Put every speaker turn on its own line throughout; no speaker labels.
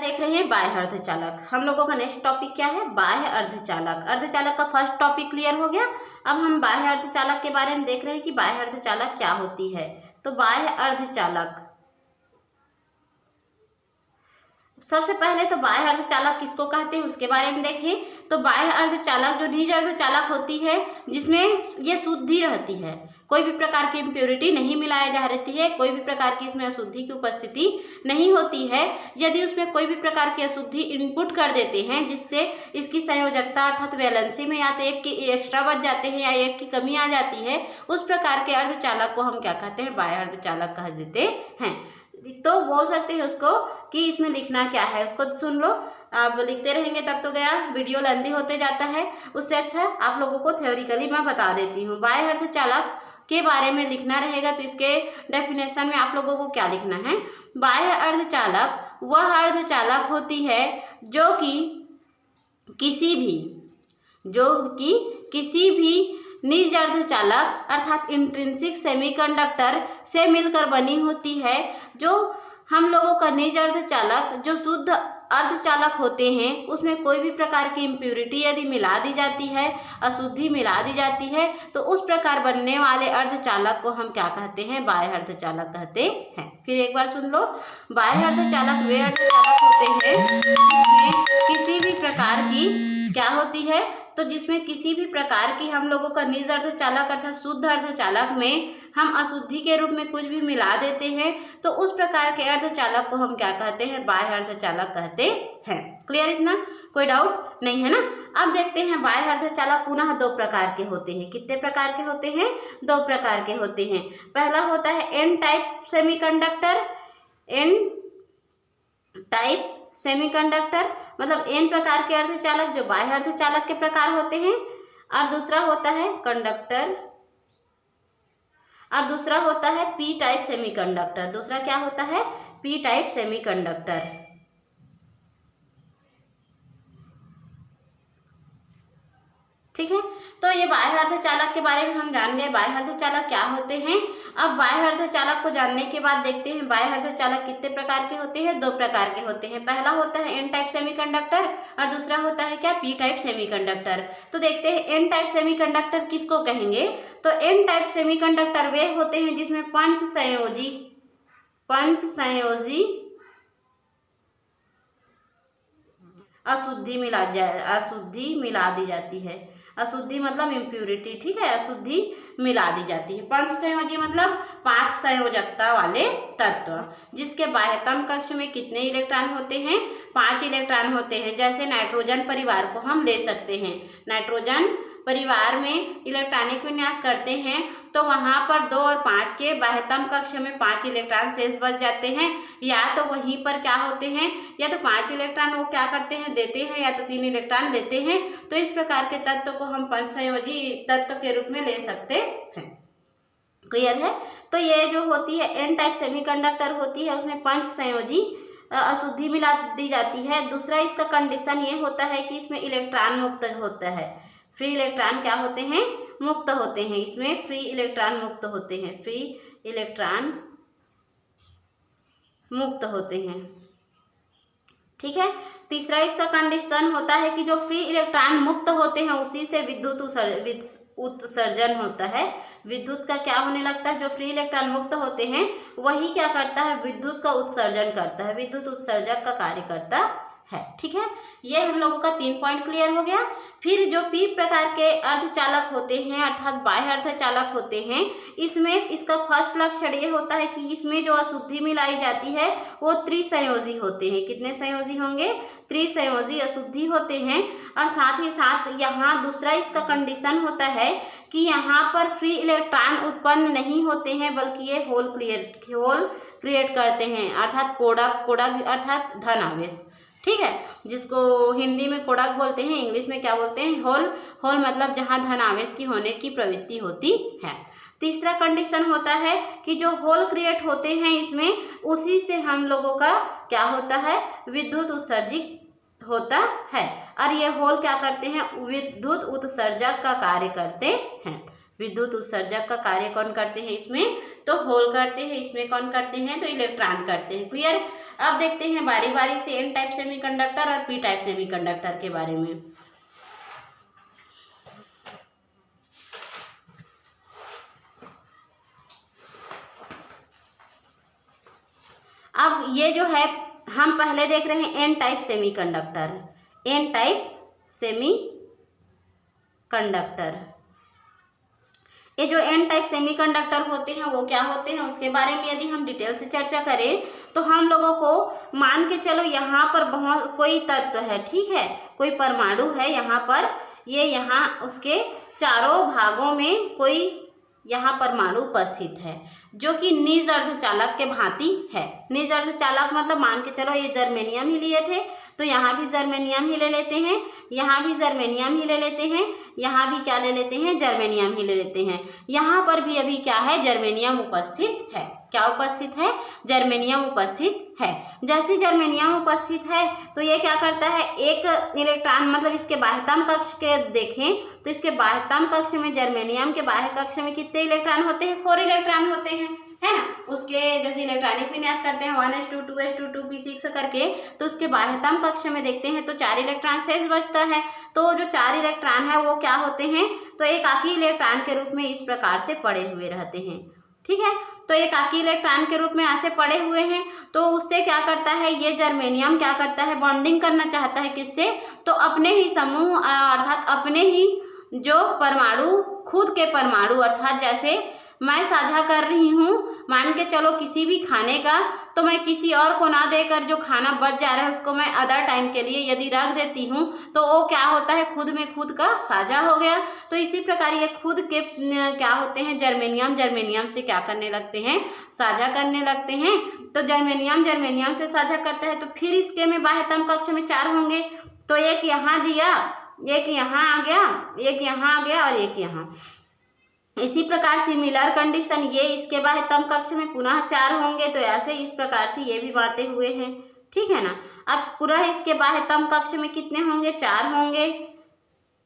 देख रहे हैं बाह्य अर्धचालक। हम लोगों का नेक्स्ट टॉपिक क्या है? बाह्य अर्धचालक। अर्धचालक का फर्स्ट टॉपिक क्लियर हो गया। अब हम बाह्य अर्धचालक के बारे में देख रहे हैं कि बाह्य अर्धचालक क्या होती है। तो बाह्य अर्धचालक, सबसे पहले तो बाह्य अर्धचालक किसको कहते हैं उसके बारे में देखें। तो बाह्य अर्धचालक जो निज अर्धचालक होती है, जिसमें ये शुद्धि रहती है, कोई भी प्रकार की इम्प्योरिटी नहीं मिलाया जा रहती है, कोई भी प्रकार की इसमें अशुद्धि की उपस्थिति नहीं होती है। यदि उसमें कोई भी प्रकार की अशुद्धि इनपुट कर देते हैं जिससे इसकी संयोजकता अर्थात वैलेंसी में या तो एक की एक्स्ट्रा बच जाते हैं या एक की कमी आ जाती है, उस प्रकार के अर्धचालक को हम क्या कहते हैं? बाह्य अर्धचालक कह देते हैं। तो बोल सकते हैं उसको कि इसमें लिखना क्या है, उसको सुन लो। आप लिखते रहेंगे तब तो गया, वीडियो लंबी होते जाता है। उससे अच्छा आप लोगों को थ्योरिकली मैं बता देती हूँ। बाह्य अर्धचालक के बारे में लिखना रहेगा तो इसके डेफिनेशन में आप लोगों को क्या लिखना है? बाह्य अर्धचालक वह अर्धचालक होती है जो कि किसी भी निज अर्धचालक अर्थात इंट्रिंसिक सेमीकंडक्टर से मिलकर बनी होती है। जो हम लोगों का निज अर्धचालक जो शुद्ध अर्धचालक होते हैं उसमें कोई भी प्रकार की इम्प्योरिटी यदि मिला दी जाती है, अशुद्धि मिला दी जाती है, तो उस प्रकार बनने वाले अर्धचालक को हम क्या कहते हैं? बाह्य अर्धचालक कहते हैं। फिर एक बार सुन लो। बाह्य अर्धचालक वे अर्धचालक होते हैं जिसमें किसी भी प्रकार की क्या होती है? तो जिसमें किसी भी प्रकार की हम लोगों का निज अर्धचालक अर्थात शुद्ध अर्धचालक में हम अशुद्धि के रूप में कुछ भी मिला देते हैं, तो उस प्रकार के अर्धचालक को हम क्या कहते हैं? बाह्य अर्धचालक कहते हैं। क्लियर इतना? कोई डाउट नहीं है ना? अब देखते हैं बाह्य अर्धचालक पुनः दो प्रकार के होते हैं। कितने प्रकार के होते हैं? दो प्रकार के होते हैं। पहला होता है N type semiconductor. N type semiconductor मतलब एन प्रकार के अर्धचालक जो बाह्य अर्धचालक के प्रकार होते हैं, और दूसरा होता है कंडक्टर, और दूसरा होता है पी टाइप सेमीकंडक्टर। दूसरा क्या होता है? P type semiconductor. ठीक है, तो ये बाह्य अर्धचालक के बारे में हम जान गए बाह्य अर्धचालक क्या होते हैं। अब बाह्य अर्धचालक को जानने के बाद देखते हैं बाह्य अर्धचालक कितने प्रकार के होते हैं? दो प्रकार के होते हैं। पहला होता है एन टाइप सेमीकंडक्टर और दूसरा होता है क्या? P type semiconductor. तो देखते हैं एन टाइप सेमीकंडक्टर किसको कहेंगे। तो एन टाइप सेमीकंडक्टर वे होते हैं जिसमें पंच संयोजी अशुद्धि मिला दी जाती है। अशुद्धि मतलब इम्प्योरिटी, ठीक है, अशुद्धि मिला दी जाती है। पंच संयोजी मतलब 5 संयोजकता वाले तत्व जिसके बाह्यतम कक्ष में कितने इलेक्ट्रॉन होते हैं? 5 इलेक्ट्रॉन होते हैं। जैसे नाइट्रोजन परिवार को हम ले सकते हैं। नाइट्रोजन परिवार में इलेक्ट्रॉनिक विन्यास करते हैं तो वहाँ पर 2 और 5 के बाह्यतम कक्ष में 5 इलेक्ट्रॉन शेष बच जाते हैं। या तो वहीं पर क्या होते हैं, या तो 5 इलेक्ट्रॉन वो क्या करते हैं? देते हैं, या तो 3 इलेक्ट्रॉन लेते हैं। तो इस प्रकार के तत्व को हम पंच संयोजी तत्व के रूप में ले सकते हैं। क्लियर है? तो ये जो होती है एन टाइप सेमीकंडक्टर होती है उसमें पंच संयोजी अशुद्धि मिला दी जाती है। दूसरा इसका कंडीशन ये होता है कि इसमें इलेक्ट्रॉन मुक्त होता है। फ्री इलेक्ट्रॉन क्या होते हैं? मुक्त होते हैं। इसमें फ्री इलेक्ट्रॉन मुक्त होते हैं। फ्री इलेक्ट्रॉन मुक्त होते हैं। ठीक है, तीसरा इसका कंडीशन होता है कि जो फ्री इलेक्ट्रॉन मुक्त होते हैं उसी से विद्युत उत्सर्जन होता है। विद्युत का क्या होने लगता है? जो फ्री इलेक्ट्रॉन मुक्त होते हैं वही क्या करता है? विद्युत का उत्सर्जन करता है, विद्युत उत्सर्जक का कार्य करता है। ठीक है, ये हम लोगों का 3 पॉइंट क्लियर हो गया। फिर जो पी प्रकार के अर्धचालक होते हैं अर्थात बाह्य अर्धचालक होते हैं, इसमें इसका फर्स्ट लक्षण ये होता है कि इसमें जो अशुद्धि मिलाई जाती है वो त्रिसंयोजी होते हैं। कितने संयोजी होंगे? त्रिसंयोजी अशुद्धि होते हैं। और साथ ही साथ यहाँ दूसरा इसका कंडीशन होता है कि यहाँ पर फ्री इलेक्ट्रॉन उत्पन्न नहीं होते हैं बल्कि ये होल क्रिएट करते हैं अर्थात कोड़क अर्थात धन आवेश। ठीक है, जिसको हिंदी में कोड़क बोलते हैं, इंग्लिश में क्या बोलते हैं? होल मतलब जहाँ धन आवेश की होने की प्रवृत्ति होती है। तीसरा कंडीशन होता है कि जो होल क्रिएट होते हैं इसमें उसी से हम लोगों का क्या होता है? विद्युत उत्सर्जित होता है। और ये होल क्या करते हैं? विद्युत उत्सर्जक का कार्य करते हैं। विद्युत उत्सर्जक का कार्य कौन करते हैं? इसमें तो होल करते हैं। इसमें कौन करते हैं? तो इलेक्ट्रॉन करते हैं। क्लियर? अब देखते हैं बारी बारी से एन टाइप सेमीकंडक्टर और पी टाइप सेमीकंडक्टर के बारे में। अब ये जो है हम पहले देख रहे हैं N type semiconductor. N type semiconductor, ये जो एन टाइप सेमीकंडक्टर होते हैं वो क्या होते हैं उसके बारे में यदि हम डिटेल से चर्चा करें तो हम लोगों को मान के चलो यहाँ पर बहुत कोई तत्व है, ठीक है, कोई परमाणु है यहाँ पर, ये यहाँ उसके चारों भागों में कोई यहाँ परमाणु उपस्थित है जो कि निज अर्धचालक के भांति है। निज अर्धचालक मतलब मान के चलो ये जर्मेनियम ही लिए थे तो यहाँ भी जर्मेनियम ही ले लेते हैं, यहाँ भी जर्मेनियम ही ले लेते हैं, यहाँ भी क्या ले लेते हैं, जर्मेनियम ही ले लेते हैं। यहाँ पर भी अभी क्या है, जर्मेनियम उपस्थित है। क्या उपस्थित है, जर्मेनियम उपस्थित है। जैसे जर्मेनियम उपस्थित है तो ये क्या करता है, एक इलेक्ट्रॉन मतलब इसके बाह्यतम कक्ष के देखें तो इसके बाह्यतम कक्ष में जर्मेनियम के बाह्य कक्ष में कितने इलेक्ट्रॉन होते हैं, 4 इलेक्ट्रॉन होते हैं, है ना। उसके जैसे इलेक्ट्रॉनिक विन्यास करते हैं 1s2 2s2 2p6 करके, तो उसके बाह्यतम कक्ष में देखते हैं तो 4 इलेक्ट्रॉन शेष बचता है। तो जो 4 इलेक्ट्रॉन है वो क्या होते हैं, तो एकाकी इलेक्ट्रॉन के रूप में इस प्रकार से पड़े हुए रहते हैं, ठीक है। तो एकाकी इलेक्ट्रॉन के रूप में ऐसे पड़े हुए हैं तो उससे क्या करता है, ये जर्मेनियम क्या करता है, बॉन्डिंग करना चाहता है किससे, तो अपने ही समूह अर्थात अपने ही जो परमाणु, खुद के परमाणु, अर्थात जैसे मैं साझा कर रही हूँ, मान के चलो किसी भी खाने का, तो मैं किसी और को ना देकर जो खाना बच जा रहा है उसको मैं अदर टाइम के लिए यदि रख देती हूँ तो वो क्या होता है, खुद में खुद का साझा हो गया। तो इसी प्रकार ये खुद के क्या होते हैं, जर्मेनियम से क्या करने लगते हैं, साझा करने लगते हैं। तो जर्मेनियम से साझा करता है तो फिर इसके में बाह्यतम कक्ष में 4 होंगे, तो एक यहाँ दिया, एक यहाँ आ गया, एक यहाँ आ गया और एक यहाँ। इसी प्रकार सिमिलर कंडीशन, ये इसके बाह्यतम कक्ष में पुनः 4 होंगे, तो ऐसे इस प्रकार से ये भी बांटे हुए हैं, ठीक है ना। अब पूरा इसके बाह्यतम कक्ष में कितने होंगे, 4 होंगे,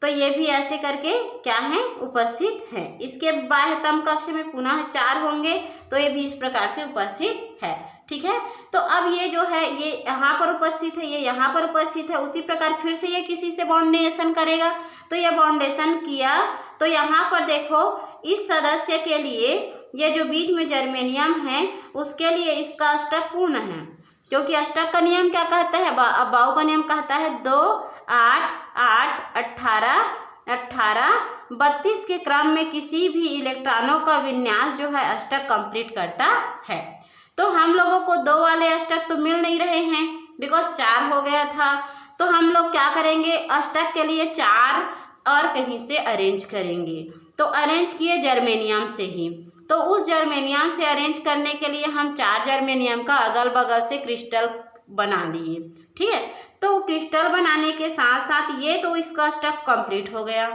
तो ये भी ऐसे करके क्या है, उपस्थित है। इसके बाह्यतम कक्ष में पुनः 4 होंगे तो ये भी इस प्रकार से उपस्थित है, ठीक है। तो अब ये जो है ये यहाँ पर उपस्थित है, ये यहाँ पर उपस्थित है। उसी प्रकार फिर से ये किसी से बॉन्डेशन करेगा, तो ये बॉन्डेशन किया तो यहाँ पर देखो इस सदस्य के लिए ये जो बीच में जर्मेनियम है उसके लिए इसका अष्टक पूर्ण है, क्योंकि अष्टक का नियम क्या कहता है, बाउ का नियम कहता है 2 8 8 18 18 32 के क्रम में किसी भी इलेक्ट्रॉनों का विन्यास जो है अष्टक कंप्लीट करता है। तो हम लोगों को 2 वाले अष्टक तो मिल नहीं रहे हैं बिकॉज 4 हो गया था, तो हम लोग क्या करेंगे, अष्टक के लिए 4 और कहीं से अरेंज करेंगे। तो अरेंज किए जर्मेनियम से ही, तो उस जर्मेनियम से अरेंज करने के लिए हम 4 जर्मेनियम का अगल बगल से क्रिस्टल बना लिए, ठीक है। तो क्रिस्टल बनाने के साथ साथ ये तो इसका अष्टक कंप्लीट हो गया।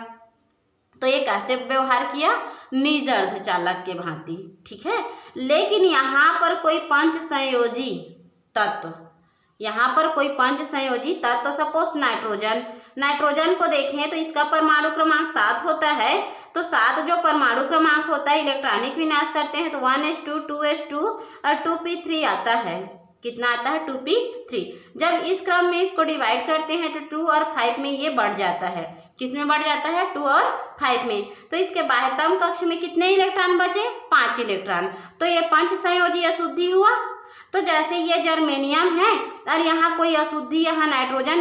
तो ये कैसे व्यवहार किया, निज अर्धचालक के भांति, ठीक है। लेकिन यहाँ पर कोई पंच संयोजी तत्व, यहाँ पर कोई पंच संयोजी तत्व, सपोज नाइट्रोजन को देखें तो इसका परमाणु क्रमांक 7 होता है। तो 7 जो परमाणु क्रमांक होता है, इलेक्ट्रॉनिक विन्यास करते हैं तो 1s2 2s2 और 2p3 आता है। कितना आता है, 2p3। जब इस क्रम में इसको डिवाइड करते हैं तो 2 और 5 में ये बढ़ जाता है। किस में बढ़ जाता है, 2 और 5 में। तो इसके बाह्यतम कक्ष में कितने इलेक्ट्रॉन बचे, 5 इलेक्ट्रॉन। तो ये पंच संयोजी अशुद्धि हुआ। तो जैसे ये जर्मेनियम है और यहाँ कोई अशुद्धि, यहाँ नाइट्रोजन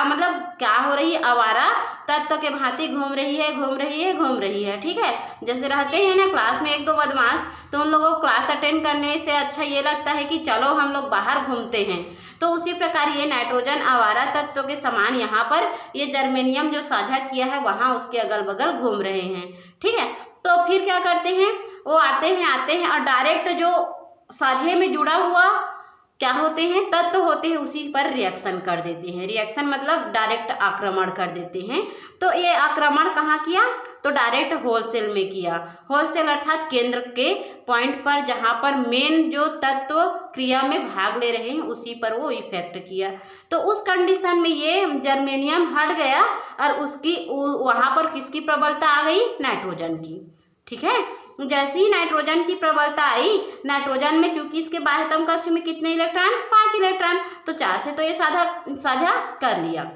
मतलब क्या हो रही है, आवारा तत्व के भांति घूम रही है, ठीक है। जैसे रहते हैं ना क्लास में 1-2 बदमाश, तो उन लोगों को क्लास अटेंड करने से अच्छा ये लगता है कि चलो हम लोग बाहर घूमते हैं। तो उसी प्रकार ये नाइट्रोजन आवारा तत्व के समान यहाँ पर ये जर्मेनियम जो साझा किया है वहाँ उसके अगल बगल घूम रहे हैं, ठीक है। तो फिर क्या करते हैं, वो आते हैं और डायरेक्ट जो साझे में जुड़ा हुआ क्या होते हैं, तत्व होते हैं, उसी पर रिएक्शन कर देते हैं। रिएक्शन मतलब डायरेक्ट आक्रमण कर देते हैं। तो ये आक्रमण कहाँ किया, तो डायरेक्ट होल सेल में किया। होल सेल अर्थात केंद्र के पॉइंट पर, जहाँ पर मेन जो तत्व क्रिया में भाग ले रहे हैं उसी पर वो इफेक्ट किया। तो उस कंडीशन में ये जर्मेनियम हट गया और उसकी वहाँ पर किसकी प्रबलता आ गई, नाइट्रोजन की, ठीक है। जैसे ही नाइट्रोजन की प्रबलता आई, नाइट्रोजन में चूंकि इसके बाह्यतम कक्ष में कितने इलेक्ट्रॉन, 5 इलेक्ट्रॉन, तो 4 से तो ये साझा कर लिया,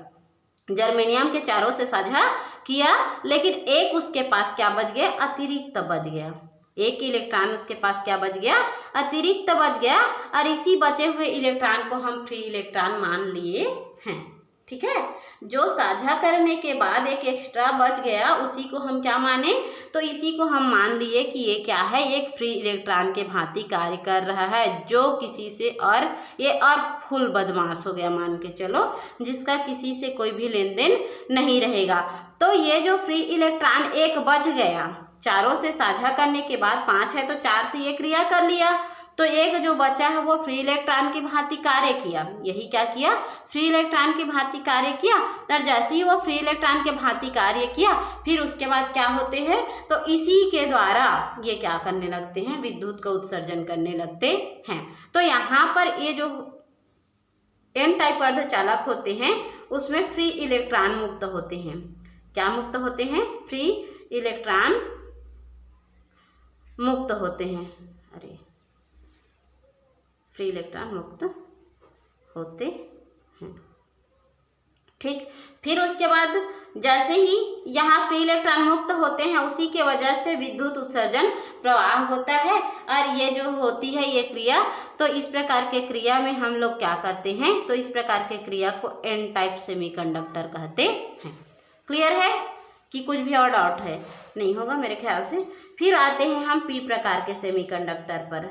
जर्मेनियम के चारों से साझा किया, लेकिन एक उसके पास क्या बच गया, अतिरिक्त बच गया, एक इलेक्ट्रॉन उसके पास क्या बच गया, अतिरिक्त बच गया, और इसी बचे हुए इलेक्ट्रॉन को हम फ्री इलेक्ट्रॉन मान लिए हैं। ठीक है, जो साझा करने के बाद एक एक्स्ट्रा बच गया उसी को हम क्या माने, तो इसी को हम मान लिए कि ये क्या है, एक फ्री इलेक्ट्रॉन के भांति कार्य कर रहा है, जो किसी से, और ये और फुल बदमाश हो गया मान के चलो, जिसका किसी से कोई भी लेन देन नहीं रहेगा। तो ये जो फ्री इलेक्ट्रॉन एक बच गया, चारों से साझा करने के बाद 5 है तो 4 से ये क्रिया कर लिया, तो एक जो बचा है वो फ्री इलेक्ट्रॉन की भांति कार्य किया, यही क्या किया, फ्री इलेक्ट्रॉन की भांति कार्य किया। और जैसे ही वो फ्री इलेक्ट्रॉन के भांति कार्य किया, फिर उसके बाद क्या होते हैं, तो इसी के द्वारा ये क्या करने लगते हैं, विद्युत का उत्सर्जन करने लगते हैं। तो यहाँ पर ये जो एन टाइप अर्धचालक होते हैं उसमें फ्री इलेक्ट्रॉन मुक्त होते हैं। क्या मुक्त होते हैं, फ्री इलेक्ट्रॉन मुक्त होते हैं, अरे फ्री इलेक्ट्रॉन मुक्त होते हैं। ठीक, फिर उसके बाद जैसे ही यहाँ फ्री इलेक्ट्रॉन मुक्त होते हैं, उसी के वजह से विद्युत उत्सर्जन प्रवाह होता है, और ये जो होती है ये क्रिया, तो इस प्रकार के क्रिया में हम लोग क्या करते हैं, तो इस प्रकार के क्रिया को एन टाइप सेमीकंडक्टर कहते हैं। क्लियर है कि कुछ भी और डाउट है, नहीं होगा मेरे ख्याल से। फिर आते हैं हम पी प्रकार के सेमीकंडक्टर पर,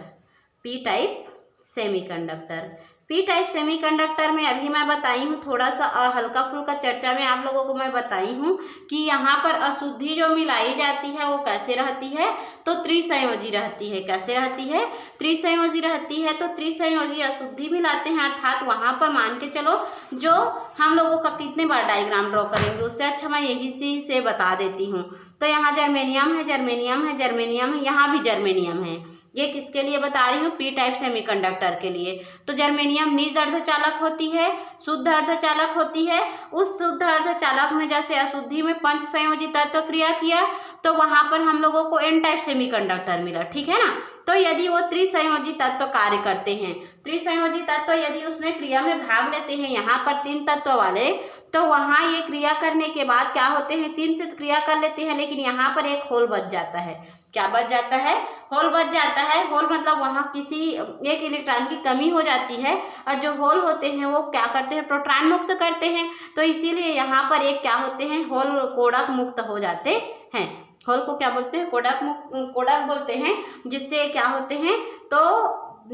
P type semiconductor. P type semiconductor में अभी मैं बताई हूँ, थोड़ा सा हल्का फुल्का चर्चा में आप लोगों को मैं बताई हूँ कि यहाँ पर अशुद्धि जो मिलाई जाती है वो कैसे रहती है, तो त्रिसंयोजी रहती है। कैसे रहती है, त्रिसंयोजी रहती है। तो त्रिसंयोजी अशुद्धि मिलाते हैं, अर्थात वहाँ पर मान के चलो जो हम लोगों का कितने बार डायग्राम ड्रॉ करेंगे, उससे अच्छा मैं यही से बता देती हूँ। तो यहाँ जर्मेनियम है, जर्मेनियम है, जर्मेनियम है, यहाँ भी जर्मेनियम है। ये किसके लिए बता रही हूँ, पी टाइप सेमीकंडक्टर के लिए। तो जर्मेनियम निज अर्धचालक होती है, शुद्ध अर्धचालक होती है। उस शुद्ध अर्धचालक में जैसे अशुद्धि में पंच संयोजी तत्व क्रिया किया, तो वहाँ पर हम लोगों को एन टाइप सेमीकंडक्टर मिला। ठीक है ना। तो यदि वो त्रिसंयोजी तत्व कार्य करते हैं, त्रिसंयोजी तत्व यदि उसमें क्रिया में भाग लेते हैं, यहाँ पर 3 तत्व वाले, तो वहाँ ये क्रिया करने के बाद क्या होते हैं, 3 से क्रिया कर लेते हैं, लेकिन यहाँ पर एक होल बच जाता है। क्या बच जाता है, होल बच जाता है। होल मतलब वहाँ किसी एक इलेक्ट्रॉन की कमी हो जाती है, और जो होल होते हैं वो क्या करते हैं, प्रोटॉन मुक्त करते हैं। तो इसीलिए यहाँ पर एक क्या होते हैं, होल कोड़क मुक्त हो जाते हैं। होल को क्या बोलते हैं, कोड़क बोलते हैं, जिससे क्या होते हैं, तो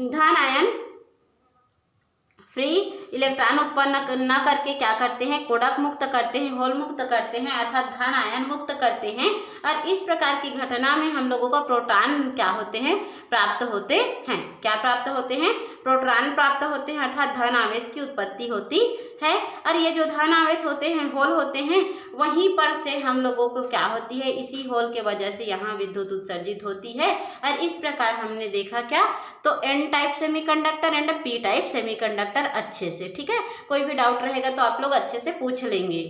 धन आयन फ्री इलेक्ट्रॉन उत्पन्न न करके क्या करते हैं, कोड़क मुक्त करते हैं, होल मुक्त करते हैं, अर्थात धन आयन मुक्त करते हैं। और इस प्रकार की घटना में हम लोगों को प्रोटॉन क्या होते हैं, प्राप्त होते हैं। क्या प्राप्त होते हैं, प्रोटॉन प्राप्त होते हैं, अर्थात धन आवेश की उत्पत्ति होती है। और ये जो धन आवेश होते हैं, होल होते हैं, वहीं पर से हम लोगों को क्या होती है, इसी होल के वजह से यहाँ विद्युत उत्सर्जित होती है। और इस प्रकार हमने देखा क्या, तो N type semiconductor and P type semiconductor अच्छे से। ठीक है, कोई भी डाउट रहेगा तो आप लोग अच्छे से पूछ लेंगे।